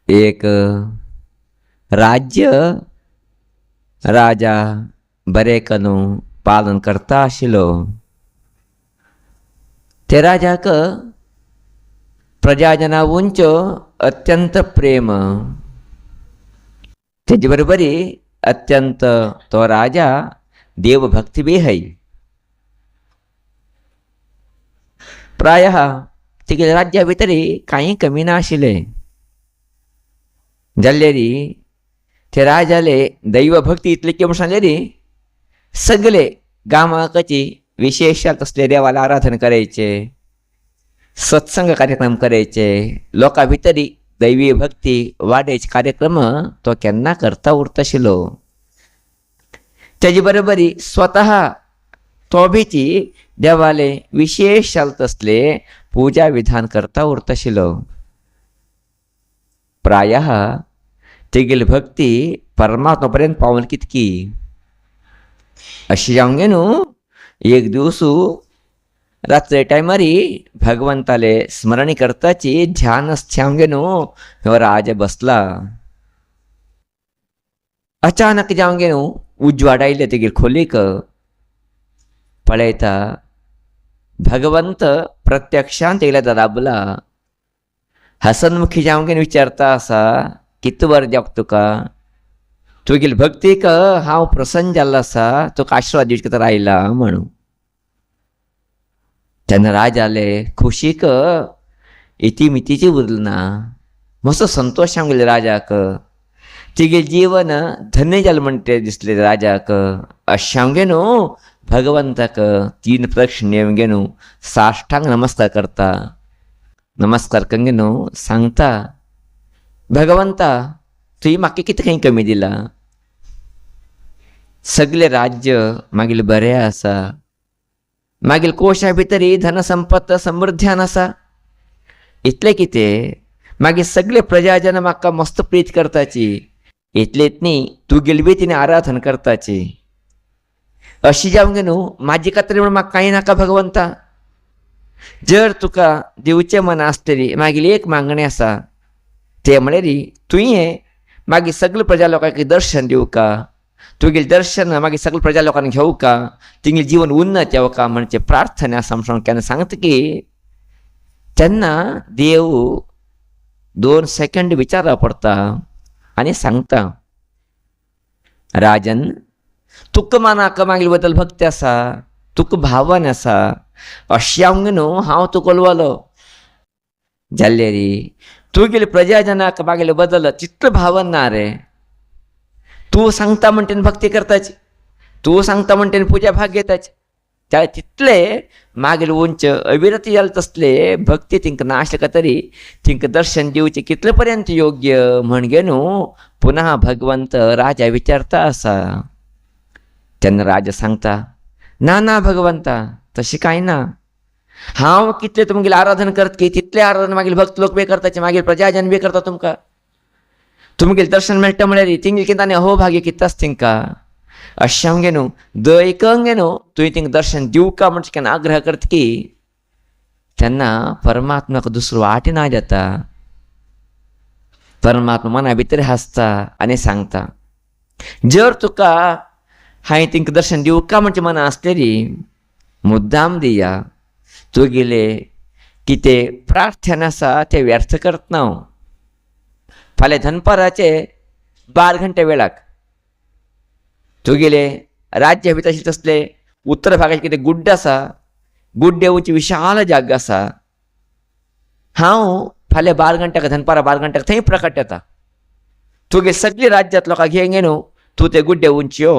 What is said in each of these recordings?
एक राज्य राजा बरे कनु पालन करता आशिल्लो. ते राजाक प्रजाजना उंचो अत्यंत प्रेम. तेजे बरोबरी अत्यंत तो राजा देवभक्ती बी है. प्रायः तिगे राज्या भितरी कांय कमी नाशिल्ले. जाल्लेरी ते राजाले दैवभक्ती इतली की म्हणून सांगलेली सगळे गांवाकची विशेषात असले देवाला आराधन करायचे, सत्संग कार्यक्रम करायचे, लोकां भितरी दैवी भक्ती वाडयाचे कार्यक्रम तो केन्ना करता उरताशिल्लो. तेजे बरोबरी स्वतः तो बीची देवाले विशेष चालत असले पूजा विधान करता उरताशिल्लो. प्रायः तेगेली भक्ती परमात्मा पर्यंत पावन कितकी. अशी जावंक न्हू एक दिवस रात्री टायमारी भगवंताले स्मरणी करताची ध्यान जावंक न्हू ह्यो राजा बसला. अचानक जावंक न्हू उजवाड आयले तेगेर खोलीक. पळयता भगवंत प्रत्यक्षान तेगेल्या दाबला. हसनमुखी जावंक विचारता आसा कित वर जावक तुका. तुगेली भक्तीक हांव प्रसन्न जाल्लो आसा, तुका आशिर्वाद दिवचे खातीर आयला म्हणून. तेन्ना राजाले खुशीक इतिमितीची उरना. मस्त संतोश जावंक राजाक. तिगे जीवन धन्य जालें म्हणटे दिसले राजाक. अशें जावंक न्हू भगवंताक 3 प्रदक्षिणे येवंक न्हू साश्टांग नमस्कार करता. नमस्कार कंगे न्हू सांगता भगवंता तुवें म्हाका कितें खंय कमी दिला. सगळे राज्य मागील बरें आसा, मागील कोशा भितरी धनसंपत्त समृद्ध्यान आसा. इतलें कितें मागीर सगळे प्रजाजन म्हाका मस्त प्रीत करताची. इतलेंच न्ही तुगेली बी तिणें आराधन करताची. अशी जावंक न्हू म्हाजी खातीर म्हूण म्हाका कांय नाका भगवंता. जर तुका दिवचें मन आसतली मागीर एक मागणें आसा. तें म्हळ्यार तुवें मागीर सगळे प्रजा लोकांक दर्शन दिवका. तुगेलें दर्शन मागीर सगळे प्रजा लोकांनी घेवका. तिंगे जीवन उन्नत येवका म्हणचे प्रार्थना आसा म्हणून केन्ना सांगता की तेन्ना देव 2 सेकंड विचारपा पडटा आनी सांगता राजन तुका मनाक मागीर बद्दल भक्ती आसा, तुका भावन आसा. अशें जावंक न्हू हांव तुका उलवलो. जाल्लेरी तुगेले प्रजाजनाक मागेले बद्दल तितलो भावन ना रे. तूं सांगता म्हणटेन भक्ती करताची, तूं सांगता म्हणटेन पूजा भाग घेताची. त्या तितले मागील उंच अविरती जाले तसले भक्ती तिंका नासले तरी तिंका दर्शन दिवचे कितले पर्यंत योग्य म्हणगे न्हू पुन्हा भगवंत राजा विचारता आसा. तेन्ना राजा सांगता ना ना भगवंता तशें कांय ना. हांव कितले तुमगेलें आराधन करता की तितलें आराधन मागीर भक्त लोक बी करताचे, मागीर प्रजाजन बी करता. तुमकां तुमगेलें दर्शन मेळटा म्हळ्यार तिंगे कितें आनी अहोभाग्य कितें आसा तिंका. अशें जावंक न्हू दयकंग न्हू तुवें तिंका दर्शन दिवका म्हणचे केन्ना आग्रह करता की तेन्ना परमात्म्याक दुसरो वाट ना जाता. परमात्मा मना भितर हांसता आनी सांगता जर तुका हांवें तिंका दर्शन दिवका म्हणचे मना आसलेली मुद्दाम दिया. तुगेले कितें प्रार्थना आसा ते व्यर्थ करतना हांव. फाल्यां दनपाराचे 12 घंटे वेळाक तुगेले राज्य भितर तसले उत्तर भागाचे कितें गुड्ड आसा, गुड्डे उंच विशाल जागा आसा. हांव फाल्यां 12 घंट्याक दनपारा 12 घंट्याक थंय प्रकट येता. तुगे सगळे राज्यांत लोकांक घेंगे न्हू तूं ते गुड्डे उंच यो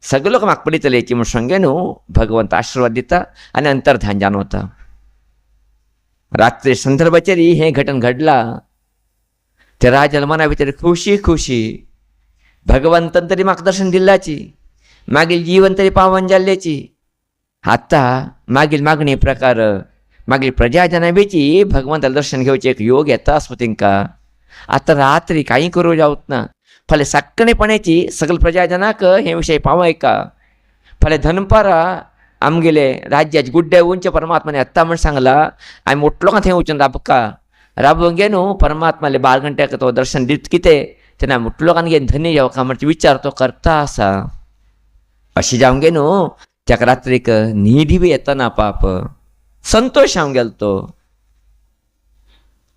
सगळे लोक म्हाका पळयतले म्हूण सांगे न्हू भगवंत आशिर्वाद दिता आनी अंतर्धान जाणवता. रात्री संदर्भाचेर हें घटन घडला. त्या राजाला मना भितर खुशी खुशी भगवंतान तरी म्हाका दर्शन दिल्ल्याची, मागील जीवन तरी पावन जाल्ल्याची. आतां मागील मागणे प्रकार मागील प्रजाजना बेची भगवंताला दर्शन घेवचें एक योग येता आसपा तेंकां. आतां रात्री कांय करूं जावच ना. फाल्यां सक्कणेपणाची सगळे प्रजाजनाक हे विशय पावयका. फाल्यां दनपारा आमगेले राज्याचे गुड्डे उंच परमात्माने येता म्हण सांगला. आमी उठलो का थंय वचून राबका. राबवून गेनो परमात्माले 12 घंट्याक तो दर्शन दित किते तेन्ना मुठलो कान घेन धन्य जावं का म्हणजे विचार तो करता आसा. अशी जावं गेनो त्या रात्रीक न्हीद बी येतना पाप संतोष हांव गेलतो.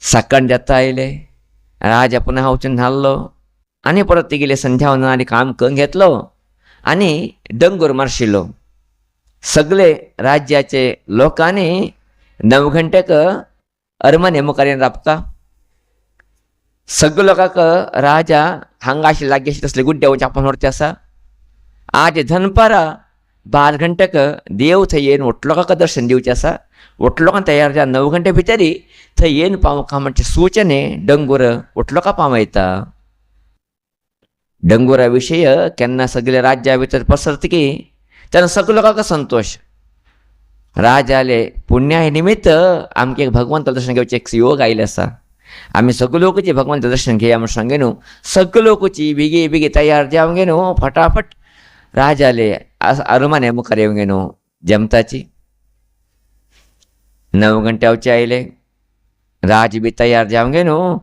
सकाळ जाता आयले राजा पुन्हा वचून न्हाल्लो आनी परत तेगेले संध्या आनी काम करून घेतलो आनी डंगूर मारशिल्लो. सगळे राज्याचे लोकांनी 9 घंट्याक अरमने मुखार राबता. सगळे लोकांक राजा हांगा अशी लागीं अशी तसले गुड्डे वचून आपण व्हरचे आसा. आज दनपारा 12 घंट्याक देव थंय येवन वटलोकांक दर्शन दिवचें आसा. वटलोकांक तयार जा 9 घंटे भितरी थंय येवन पावोवंक म्हणजे सूचने डंगूर वटलोकांक पावयता. डंगुरा विशय केन्ना सगळे राज्या भितर पसरतकी तेन्ना सगळे लोकांक संतोष. राजाले पुण्याय निमित्त आमकां एक भगवंता दर्शन घेवचें एक योग आयिल्लें आसा. आमी सगळे लोकची भगवंता दर्शन घेया म्हूण सांगे न्हू. सगळे लोकची बेगी बेगी तयार जावंक गे न्हू. फटाफट राजाले अरमाने मुखार येवंक गे न्हू. जमताची 9 घंट्यावचे आयले. राज बी तयार जावंक गे न्हू.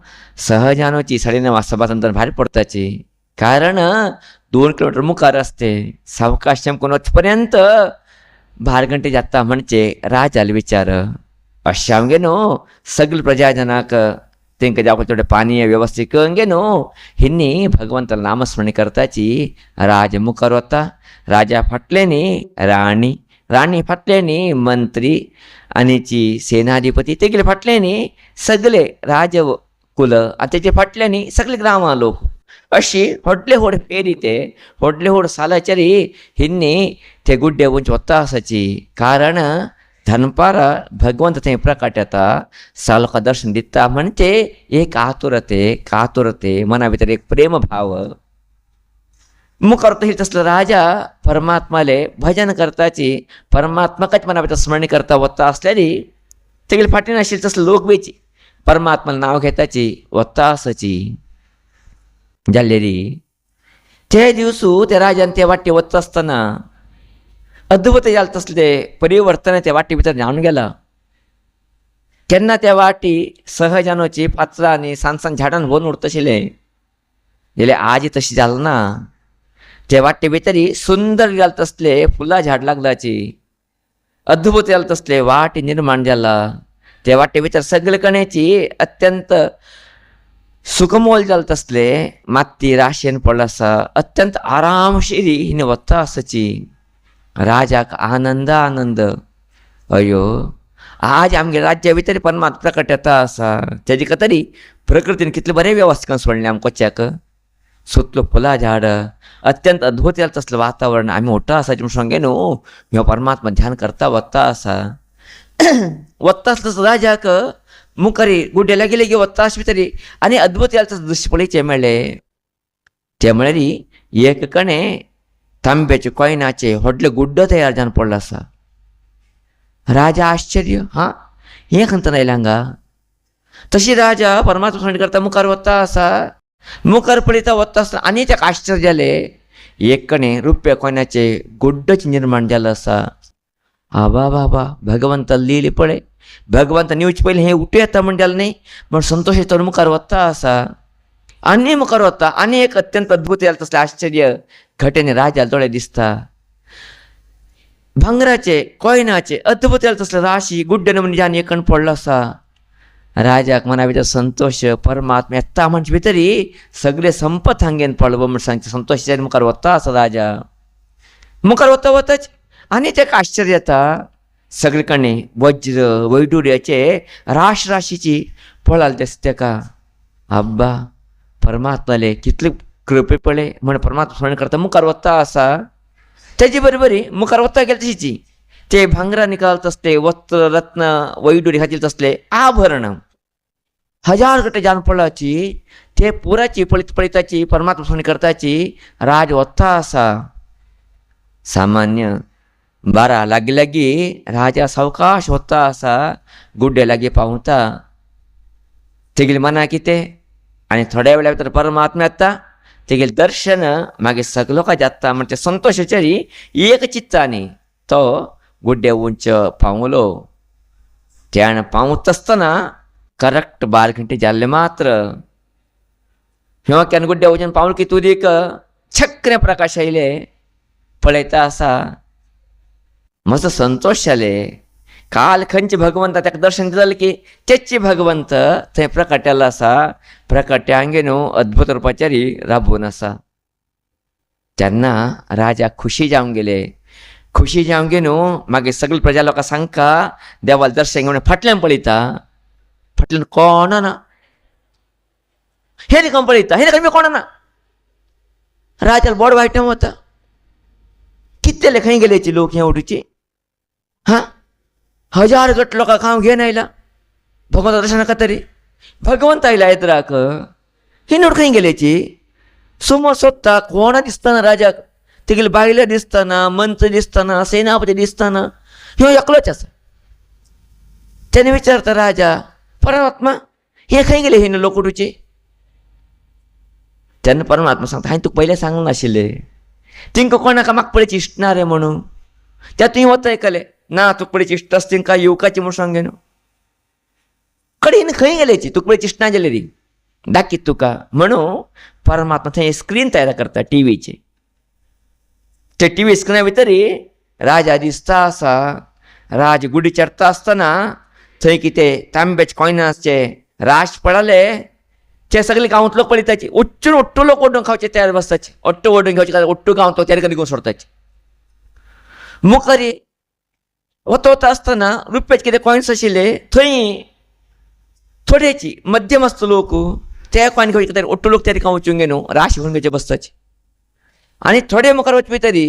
सहजानोची 9:30 सभातंत्र भायर पडताची. कारण 2 किलोमीटर मुखार असते. सावकाश चमकून वचपर्यंत 12 घंटे जाता म्हणजे राजाले विचार अशें हांव गे न्हू. सगळे प्रजाजनाक तांकां जावपाक थोडें पाणी वेवस्थीत करून गे न्हू. हिंनी भगवंताला नामस्मरणी करताची. राज मुखार वता. राजा फाटले न्ही राणी, राणी फाटले न्ही मंत्री आनीची सेनाधिपती, तेगेले फाटले न्ही सगळे राजकुल आनी तेजे फाटले न्ही सगळे ग्रामा लोक. अशी व्हडले व्हड फेरी ते व्हडले व्हड सालाचेरी हिन्नी ते गुड्डे वंच वता आसाची. कारण दनपारा भगवंत थंय प्रकट येता. सालका दर्शन दिता म्हणजे एक कातुरते मना भितर एक प्रेम भाव. मुखार तसलो राजा परमात्माले भजन करताची. परमात्माकाच मना भितर स्मरण करता वता आसलेली तेगेले फाटीन आशिल्ले तसले लोक बेची परमात्माले नांव घेताची वता आसाची. जाल्ले री ते दिवसू त्या राजान त्या वाटे वता आसतना अद्भुत जालें तसले परिवर्तन त्या वाटे भितर जावन गेला. केन्ना त्या वाटी सहजानोची पात्रां आनी सान झाडान भोवन उरतशिल्ले जाल्यार आज तशी जालें ना. ते वाटे भितरी सुंदर जालें तसले फुलां झाड लागलाची. अद्भुत जालें तसले वाट निर्माण जाला. त्या वाटे भितर सगळे कण्याची अत्यंत सुखमोल जालें तसले माती राशेन पडला आसा. अत्यंत आरामशीर हिने वता आसाची. राजाक आनंद अयो आज आमगे राज्या भितर परमात्मा प्रकट येता आसा. तेजे खातीर प्रकृतीन कितले बरें वेवस्थीत करून सोडलें आमकां कोच्याक. सुतलो फुलां झाड अत्यंत अद्भुत जालें तसलें वातावरण आमी वता आसाची म्हूण सांगे न्हू. ह्यो परमात्मा ध्यान करता वता आसा. वता आसता राजाक मुखारी गुड्डे लागीं लागीं वता आसा भितरी आनी अद्भुत जालें तसलें दृश्य पळोवचें मेळ्ळें. ते म्हळ्यार एक कणे तांब्याचे कॉयनाचे व्हडले गुड्डो तयार जावन पडलो आसा. राजा आश्चर्य हें खंतन आयलें हांगा. तशी राजा परमात्मा स्मरण करता मुखार वता आसा. मुखार पळयता वता आसतना आनी ताका आश्चर्य जालें. एक कणे रुप्या कॉयनाचे गुड्डोचें निर्माण जालें आसा. बाबा भगवंता लिहिली पळय. भगवंता न्यूज पयलीं हें उठू येता म्हण जालें न्ही म्हण संतोश येता मुखार वता आसा. आनी मुखार वता आनी एक अत्यंत अद्भुत जालें तसलें आश्चर्य घटने राजाले दोळे दिसता. भांगराचे कॉयनाचे अद्भुत जालें तसलें राशी गुड्डे नमुने आनी एक कण पडलो आसा. राजाक मना भितर संतोष परमात्मा येता म्हणजे भितरी सगळे संपत हांगेन पळव म्हण सांगचे संतोश मुखार वता आसा. राजा मुखार वताच आनी ताका आश्चर्य येता. सगळे कणे वज्र वैडुर्याचे राशीची पळाल दिसता ताका. अब्बा परमात्माले कितले कृपे पळय म्हण परमात्मा स्मरण करता मुखार वता आसा. तेजे बरोबरी मुखार वता गेले तशीची ते भांगरा निकाल तसले वस्त्र रत्न वैडुरी खातीर तसले आभरण 1000 गटे जावन पडलाची. ते पुराची पळयताची परमात्मा स्मरण करताची राज वता आसा. सामान्य 12 लागीं राजा सावकाश वता आसा. गुड्डे लागीं पावता. तेगेले मना कितें आनी थोड्या वेळा भितर परमात्मा येता. तेगेलें दर्शन मागीर सगळे लोकां जाता म्हणजे संतोशाचेरी एक चित्तांनी तो गुड्डे उंच पावलो. त्यान पावत आसतना करेक्ट 12 घंटे जाल्ले मात्र ह्यो केनगुड्डे वचून पावल की तुदीक छक्रे प्रकाश आयले पळयता आसा मस्त संतोष जाले. काल खंयचे भगवंत ताका दर्शन दिलें की तेचे भगवंत थंय प्रकटलेलो आसा. प्रकट्यांगे न्हू अद्भुत रुपाचारी राबून आसा. तेन्ना राजा खुशी जावंक गेले. खुशी जावंक गे न्हू मागीर सगळे प्रजा लोकां सांगता देवाला दर्शन घेवन फाटल्यान पळयता. फाटल्यान कोण ना. हे रिकम पळयता हे रिकम कोण ना. राजाला बोड वायट वता. कितले खंय गेलेची लोक हे उठूची. हां 1000 गट लोकांक हांव घेवन आयला भगवंता दर्शना खातीर. भगवंत आयला येतराक ही नोट खंय गेलेची. समोर सोदता कोणा दिसतना राजाक. तेगेले बायले दिसतना मंत्री दिसतना सेनापती दिसतना ह्यो एकलोच आसा. त्याने विचारता राजा परमात्मा हे खंय गेले हे लोक उठूचे. तेन्ना परमात्मा सांगता हांवें तुका पयलें सांगूंक नाशिल्लें. तिंका कोणाक म्हाका पळयची इश्ट ना रे म्हणून. त्या तुवें वता आयकलें ना तुका पळयची इश्ट आसा तिंका येवकाची म्हूण सांगें न्हू. कडेन खंय गेलेची तुका पळयची इश्ट ना जाल्यार री दाखयत तुका म्हणून परमात्मा थंय स्क्रीन तयार करता टीव्हीची. ते टीव्ही स्क्रिना भितर राजा दिसता आसा. राज गुडी चडटा आसतना थंय कितें तांब्याचे कॉयनाचे राश पडले. ते सगळे गांवांत लोक पळयताचे. उच्चून ओट्टू लोक ओडून खावचे तयार बसताचे. ओट्टू ओडून घेवचे काय ओट्टू गांव तो तेरे कधी सोडताचे. मुखारी वता आसतना रुपयाचे कितें कॉयन्स आशिल्ले थंय थोडेची मध्यम आसता लोक ते कॉयन घेवचे खातीर ओट्टू लोक तेरे वचूंक न्हू राश घेवन घेवचे बसताचे. आनी थोडे मुखार वचपी भितरी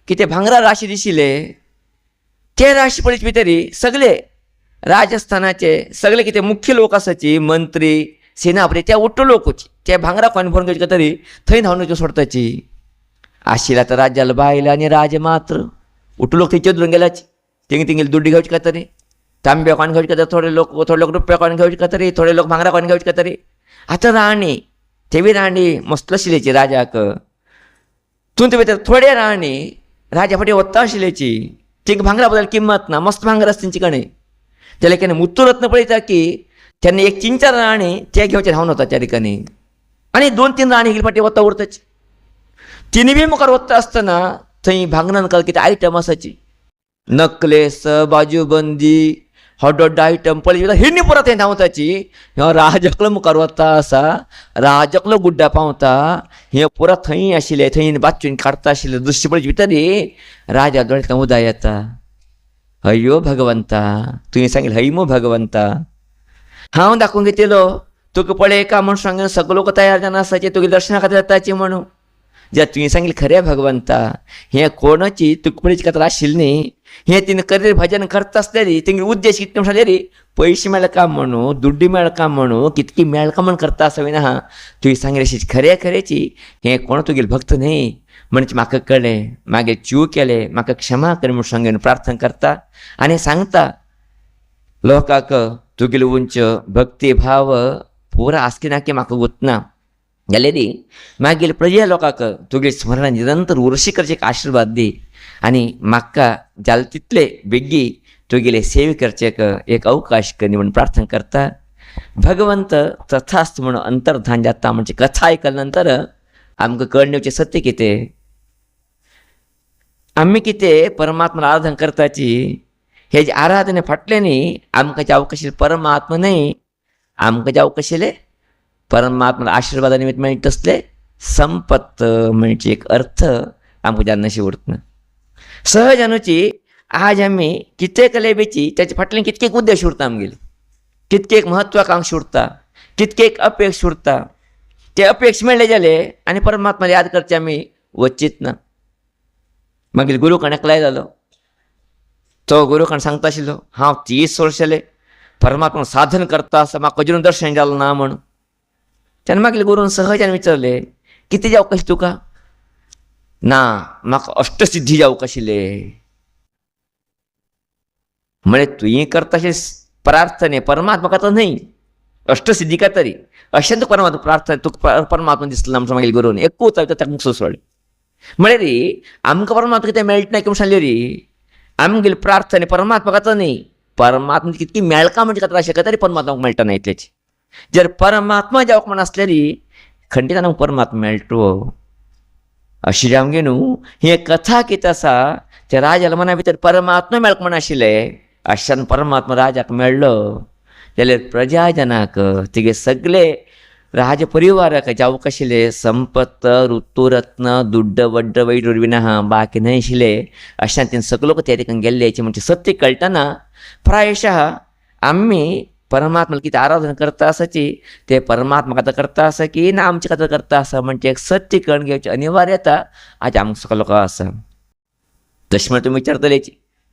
कितें भांगरा राशी दिशिल्ले ते राशी पळयचे भितरी सगळे राजस्थानाचे सगळे कितें मुख्य लोक आसाची मंत्री सेनापती ते ओट्टू लोकूच ते भांगरा कॉयन भरून घेवचे खातीर थंय धांवन वचून सोडताची. आशिल्ला तर राज्याला बायला आनी राज मात्र ओट्टू लोक थंय चेदरून गेल्याचे. तेंगेले दुड्डी घेवचे खातीर तांब्या कॉयन घेवचे खातीर थोडे लोक रुपया कॉयन घेवचे खातीर थोडे लोक भांगरा कॉयन घेवचे खातीर. आतां राणी तेवी राणी मस्त आशिल्लीची राजाक. तुमचे भितर थोडे राणी राजा फाटी वता आशिल्लीची. तिंका भांगरा बद्दल किंमत ना मस्त भांगर आसा तेंचे कडेन. जाल्यार केन्ना मुत्तूरत्न पळयता की तेन्ना एक 3-4 राणी ते घेवचे धांवन वता त्या ठिकाणी. आनी 2-3 राणी गेली फाटी वता उरताची. तिनी बी मुखार वता आसतना थंय भांगरान काल कितें आयटम आसाची नकलेस बाजूबंदी हॉट आयटम पळय हिनी परत थंय धांवताची. ह्यो राजाकलो मुखार वता आसा. राजाकलो गुड्डा पावता. हे परत थंय आशिल्ले थंय बाचून काडटा आशिल्ले दृश्य पळयचे भितर राजा दोळ्यांतल्यान उदक येता. अय्यो भगवंता तुवें सांगिल्लें हैमो भगवंता हांव दाखोवंक घेतिलो तुका पळय का म्हूण सांगून सगळे लोक तयार जावन आसाचे तुगे दर्शना खातीर येताचे म्हणून. जे तुवें सांगिल्लें खरें भगवंता हें कोणाची तुका पळयचे खातीर आशिल्लें न्ही. हें तिणें करीत भजन करता आसलेली तेंगे उद्देश कितें म्हणून सांगलेली पयशे मेळ काय म्हणून दुड्डी मेळ काय म्हणून कितकी मेळ काय म्हूण करता आसवी ना. तुवें सांगिल्लें अशी खरेची हें कोण तुगेले भक्त न्ही म्हणजे म्हाका कळ्ळें. मागीर चूक केलें म्हाका क्षमा कर म्हूण सांगून प्रार्थना करता आनी सांगता लोकांक तुगेले उंच भक्ती भाव पुरा आसकी ना की म्हाका गुतना जाल्यार मागीर प्रजा लोकांक तुगे स्मरण निरंतर उर्शी करचेक आशिर्वाद दी. आनी म्हाका जाल तितले बेगी तुगेले सेवे करचेक एक अवकाश कर म्हणून प्रार्थना करता. भगवंत तथास्त म्हणून अंतर्धान जाता. म्हणजे कथा आयकल्या नंतर आमकां कळणेवचें सत्य कितें आमी कितें परमात्मा आराधना करताची हेजे आराधने फाटले न्ही आमकां जावंक आशिल्लें परमात्मा न्ही आमकां जावंक आशिल्लें परमात्मा आशिर्वादा निमित्त मेळटा तसले संपत्त म्हणजे एक अर्थ आमकां जाणशी उरतना. सहज अनुची आज आमी कितें केले बेची त्याचे फाटल्यान कितकेक उद्देश उरता आमगेले कितकेक म्हत्वाकांक्षा उरता कितकेक अपेक्ष उरता. ते अपेक्ष मेळ्ळे जाले आनी परमात्मा याद करचे आमी वचित ना. मागीर गुरू कण एकलाय जालो. तो गुरू कण सांगता आशिल्लो हांव 30 वर्स जाले परमात्मा साधन करता आसा म्हाका अजून दर्शन जालें ना म्हणून. तेन्ना मागीर गुरून सहजान विचारलें कितें जावंक आशिल्लें तुका. ना म्हाका अष्टसिद्धी जावंक आशिल्लें. म्हळ्यार तुवें करता अशें प्रार्थने परमात्मा करता न्हय अष्टसिद्धी का तरी अशें तुका परमात्मा प्रार्थना तुका परमात्मा दिसलो ना म्हणून मागीर गुरून एकूच ताका मुख सोडलें. म्हळ्यार आमकां परमात्मा कितें मेळटा ना की म्हूण सांगलें रे आमगेली प्रार्थने परमात्मा करता न्ही परमात्मा कितकी मेळका म्हणजे काय शकत तरी परमात्माक मेळटा नाही त्याची. जर परमात्मा जावक म्हण असलेली खंडित हांव परमात्मा मेळटो अशी जावंगे न्हू. ही एक कथा कितें आसा त्या राजाला मना भितर परमात्मा मेळक म्हण आशिल्लें. अशान परमात्मा राजाक मेळ्ळो जाल्यार प्रजा जनाक तिगे सगळे राज परिवाराक जावक आशिल्ले संपत्त ऋतुरत्न दुड्ड वड्ड वैर विना बाकी न्हय आशिल्ले. अशान तें सगळो ते ठिकाणी गेल्ले हेचें म्हणजे सत्य कळटना प्रायशः आम्ही परमात्मा कितें आराधना करता आसाची ते परमात्मा खातीर करता आसा की ना आमचे खातीर करता आसा म्हणजे एक सत्य कळून घेवची अनिवार्यता आज आमकां सगळ्या लोकांक आसा. तशें म्हण तुमी विचारतले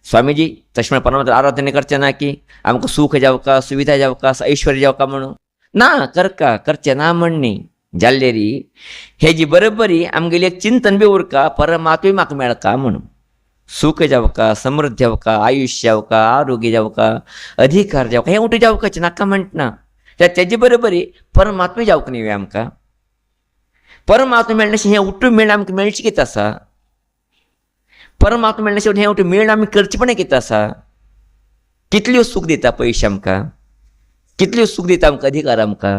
स्वामीजी तशें म्हण परमात्मा आराधना करचें ना की आमकां सुख जावका सुविधा जावका ऐश्वर्य जावका म्हणून ना करचें ना म्हण न्ही. जाल्लेरी हेजी बरोबरी आमगेली एक चिंतन बी उरका परमात्मे म्हाका मेळका म्हणून. सुख जावका समृद्धी जावका आयुष्य जावका आरोग्य जावका अधिकार जावका हें उठे जावकाचें नाका म्हणटना तेजे बरोबरी परमात्मे जावंक न्ही आमकां. परमात्मा मेळनाशें हें उठून मेळून आमकां मेळचें कितें आसा. परमात्मा मेळनाशें हें उठून मेळून आमी करचें पण कितें आसा. कितल्यो सूख दिता पयशे आमकां, कितल्यो सूख दिता आमकां अधिकार आमकां,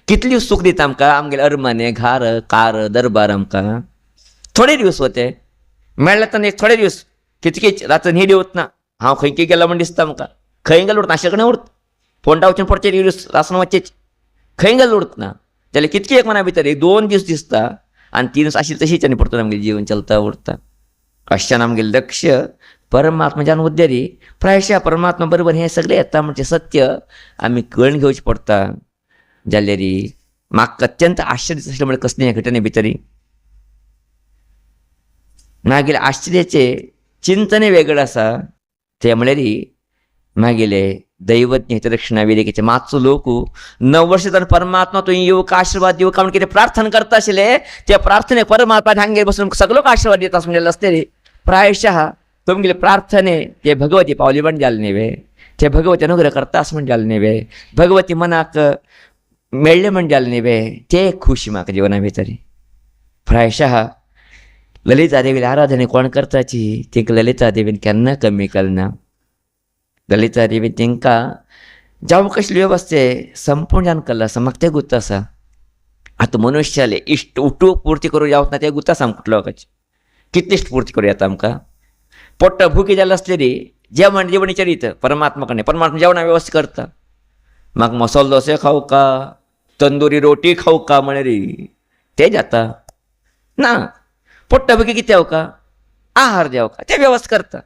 कितल्यो सूख दिता आमकां आमगेले अरमाने घार कार दरबार आमकां. थोडे दिवस वते मेळ्ळें तर एक थोडे दिवस कितकेच रात्र न्हिदी उरतना हांव खंय गेलो म्हण दिसता आमकां. खंय गेलो उरता कडेन उरता फोंडा वचून पडचे दिवस रासन वचचेच खंय गेलो उरतना जाल्यार कितके एक मना भितर एक 2 दीस दिसता आनी 3 दीस आशिल्ली तशीच आनी परतून आमगेलें जीवन चलता उरता. अशें आमगेलें लक्ष परमात्मा जावन उद्देरी प्रायशः परमात्मा बरोबर हें सगळें येता म्हणजे सत्य आमी कळून घेवचें पडटा. जाल्यार म्हाका अत्यंत आश्चर्य दिसलें म्हणजे कसले हे घटने भितरी मागीर आश्चर्याचे चिंतन वेगळें आसा. ते म्हळ्यार मागेले दैवज्ञ हितरक्षणा वेदिकेचे मातसो लोक 9 वर्ष जावन परमात्मा तुवें येवक आशिर्वाद दिवक म्हण कितें प्रार्थना करता आशिल्ले ते प्रार्थने परमात्मा हांगेर बसून सगळो आशिर्वाद दिता म्हणजे आसतले. प्रायशः तुमगेले प्रार्थने ते भगवती पावली म्हण जाले न्ही ते भगवती अनुग्रह करता आस म्हण जाले न्ही भगवती मनाक मेळ्ळे म्हण जाले न्ही ते खुशी म्हाका जिवना भितर. प्रायशः ललिता देवीला आराधना कोण करताची तिका ललिता देवीन केन्ना कमी केलना. ललिता देवी तांकां जावं कसली वेवस्थे संपूर्ण जावन केल्लो आसा म्हाका तें गुर्त आसा. आतां मनुश्याले इश्ट उठूक पुर्ती करूं जावना तें गुर्त आसा आमकां लोकांचें कितली इश्ट पुर्ती करूं येता आमकां. पोट्ट भुकी जालें आसलेली जेवण विचारीत परमात्मा कडेन परमात्मा जेवणा वेवस्था करता. म्हाका मसालो डोसे खावं का तंदुरी रोटी खावं का म्हळ्यार तें जाता ना. पोट्ट भुकी कितें जावका आहार जावका तें वेवस्था करता.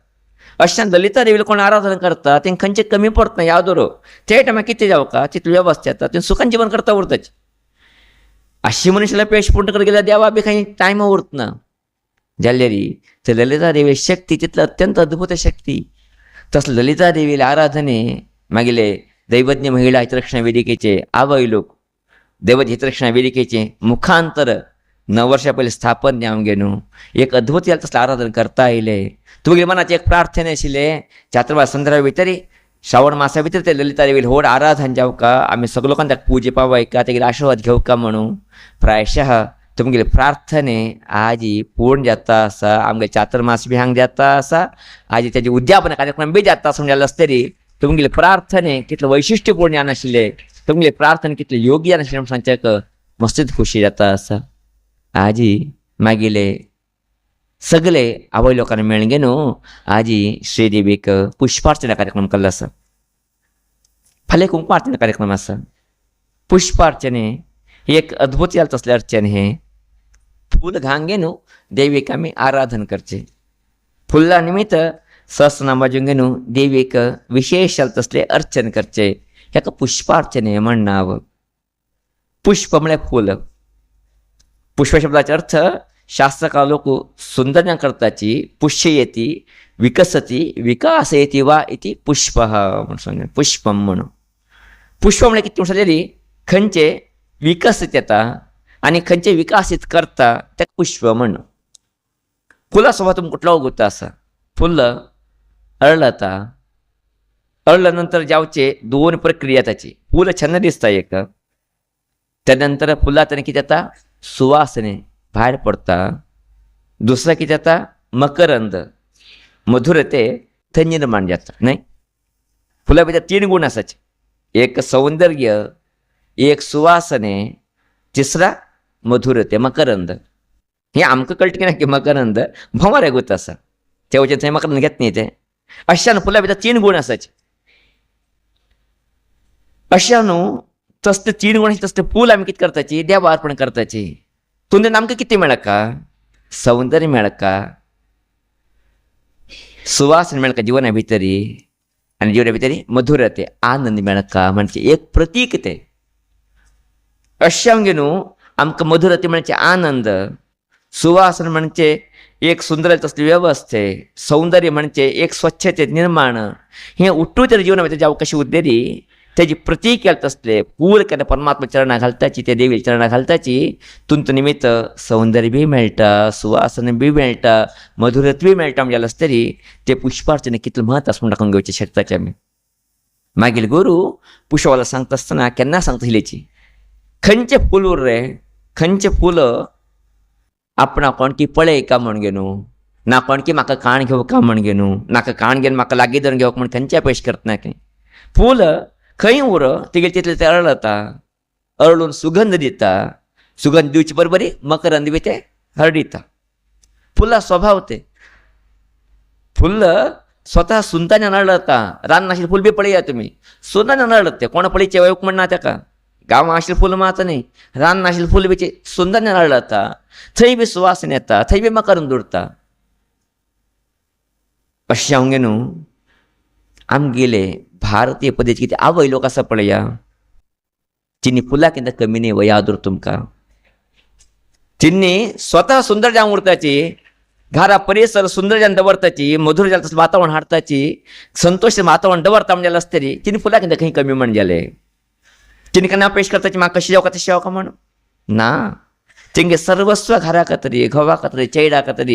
अशें ललिता देवीला कोण आराधना करता तें खंयचें कमी पडना यादोरो ते टायमार कितें जावका तितली वेवस्था येता तें सुखान जीवन करता उरताचें. अशी मनशाला पेश पूर्ण करत गेल्यार देवा बी खंय टायम उरतना. जाल्यार ते ललिता देवी शक्ती तितली अत्यंत अद्भुत शक्ती. तसले ललिता देवीला आराधने मागीले दैवज्ञ महिला हितरक्षणा वेदिकेचे आवय लोक दैवज्ञ हितरक्षणा वेदिकेचे मुखांतर 9 वर्षां पयलीं स्थापन आमगे न्हू एक अद्भुत तसलें आराधना करता आयले. तुमगे मनात एक प्रार्थना आशिल्ले चातुर्मास संदर्भा भितर श्रावण मासा भितर ते ललिता देवी व्हड आराधना जावका आमी सगळो लोकांक ताका पुजे पावयका तेगेले आशिर्वाद घेवका म्हणून प्रायशः तुमगेले प्रार्थने आजी पूर्ण जाता आसा. आमगे चातुर्मास बी हांग जाता आसा आजी तेजे उद्यापन कार्यक्रम बी जाता आसा म्हणजे आसतरी तुमगेले प्रार्थने कितले वैशिश्ट्यपूर्ण जावन आशिल्ले तुमगेले प्रार्थने कितले योग्य जावन आशिल्ले म्हण सांगच्याक मस्तीत खुशी जाता आसा. आजी मागीले सगळे आवय लोकांना मेळगे न्हू आजी श्रीदेवीक पुष्पार्चना कार्यक्रम केल्लो आसा. फाल्यां कुंकुमार्चना कार्यक्रम आसा. पुष्पार्चने एक अद्भुत जालें तसलें अर्चन हें फूल घांगे न्हू देवीक आमी आराधन करचें. फुलां निमित्त सहस्रनाम वाजोवंगे न्हू देवीक विशेश जालें तसलें अर्चन करचें हेका पुष्पार्चने म्हण नांव. पुष्प म्हळ्यार फूल. पुष्प शब्दाचो अर्थ शास्त्रकार लोक सुंदर करताची पुष्ययती विकसती विकासयती वा इति पुष्प म्हणून सांगता. पुष्पम म्हणून पुष्प म्हळ्यार कितें म्हणटलेरी खंयचे विकसीत येता आनी खंयचे विकासीत करता तेका पुष्प म्हणून. फुलां सोबत तुमकां कुठलो गुर्त आसा. फुल्ल अरळता अरळ्या नंतर जावचे 2 प्रक्रिया ताची. फूल छान दिसता एक त्या नंतर फुलांतल्यान कितें जाता सुवासने भायर पडटा. दुसरें कितें जाता मकरंद मधुरते थंय निर्माण जाता न्हय. फुला भितर 3 गुण आसाचे. एक सौंदर्य, एक सुवासने, तिसरा मधुरते, मकरंद. हे आमकां कळटा की ना की मकरंद भोंवरे गुत आसा, ते वचन थंय मकरंद घेत न्ही ते. अशा फुला भितर 3 गुण आसाचे. अशा न्हू तसले 3 गुण तसले फूल आमी कितें करताची, देवा अर्पण करताची. तुंदे आमकां कितें मेळका, सौंदर्य मेळका, सुवासन मेळका जिवना भितरी, आनी जिवना भितरी मधुरते, आनंद मेळका. म्हणजे एक प्रतीक ते. अशें आमगे न्हू आमकां मधुरते म्हणजे आनंद, सुवासन म्हणजे एक सुंदर तसली व्यवस्थे, सौंदर्य म्हणजे एक स्वच्छते निर्माण, हे उठ्ठू तरी जिवना भितर जावं कशी उद्देरी तेजी प्रतीक केलें तसले फूल केन्ना परमात्मा चरणा घालताची, ते देवी चरणा घालताची. तुमचे निमित्त सौंदर्य बी मेळटा, सुवासन बी मेळटा, मधुरत्व बी मेळटा. म्हणजे जाल्यार तरी ते पुष्पार्चने कितलें महत्व आसा म्हूण दाखोवन घेवचें शकताचे आमी. मागीर गुरू पुष्पवाला सांगता आसतना केन्ना सांगता हिलेची, खंयचें फूल उर रे, खंयचें फूल आपणा कोणकी पळयका म्हण गे न्हू, ना कोणकी म्हाका काण घेवका म्हण गे न्हू, नाका काण घेवन म्हाका लागीं धरून घेवक म्हण खंयचे अपेक्षा करतना की फूल खंय उर तेगे तितलें तें अरळता, अरळून सुगंध दिता, सुगंध दिवचे बरोबरी मकरंद बी ते हरडिता. फुलां स्वभाव ते. फुल्ल स्वता सुंतान अरळता. रान नाशिल्लें फूल बी पळया तुमी, सुंतान अरळता ते. कोणा पळयचे वळख म्हण ना ताका. गांवां आशिल्लें फूल मात न्ही, रान नाशिल्लें फूल बी सुंदर अरळता, थंय बी सुवासन येता, थंय बी मकरंद उरता. अशें हांवें न्हू आमगेले भारतीय पद्धती कितें आवय लोक आसा पळया, तिनी फुलां कितें कमी न्ही, याद उर तुमकां. तिनी स्वता सुंदर जावन उरताची, घरा परिसर सुंदर जावन दवरताची, मधुर जावन तसलें वातावरण हाडताची, संतोष वातावरण दवरता म्हणजे जाल्यार तरी तिनी फुलां कितें खंय कमी म्हण जालें. तिने केन्ना अपेक्षा करताची म्हाका कशी जावका तशी जावका म्हण ना. तेंगे सर्वस्व घरा खातीर, घोवा खातीर, चेडा खातीर,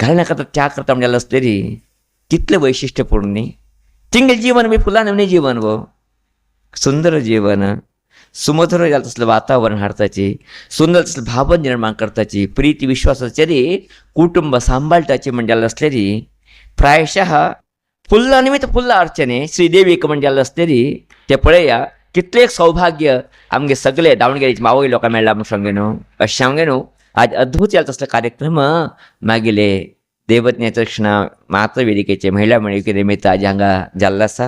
घराण्या खातीर त्याग करता म्हणजे जाल्यार तरी कितलें वैशिश्ट्यपूर्ण न्ही. तिंगे जीवन बी फुलां न्ही जीवन वो सुंदर जीवन, सुमधुर जालें तसलें वातावरण हाडताची, सुंदर तसलें भावन निर्माण करताची, प्रीती विश्वासाचेरी कुटुंब सांबाळटाची म्हणजे जाल्यार असलेली प्रायशः फुल्लां निमित्त फुल्लां अर्चने श्रीदेवीक म्हणजे जाल्यार असलेली ते पळया कितलें सौभाग्य आमगे सगळे दावणगेरेचे मावय लोकांक मेळ्ळा म्हूण सांगे न्हू. अशें हांवें न्हू आज अद्भुत जालें तसले कार्यक्रम मागेले देवज्ञ दक्षिणा मातृ वेदिकेचे महिला मेळावे निमित्त आज हांगा जाल्लो आसा.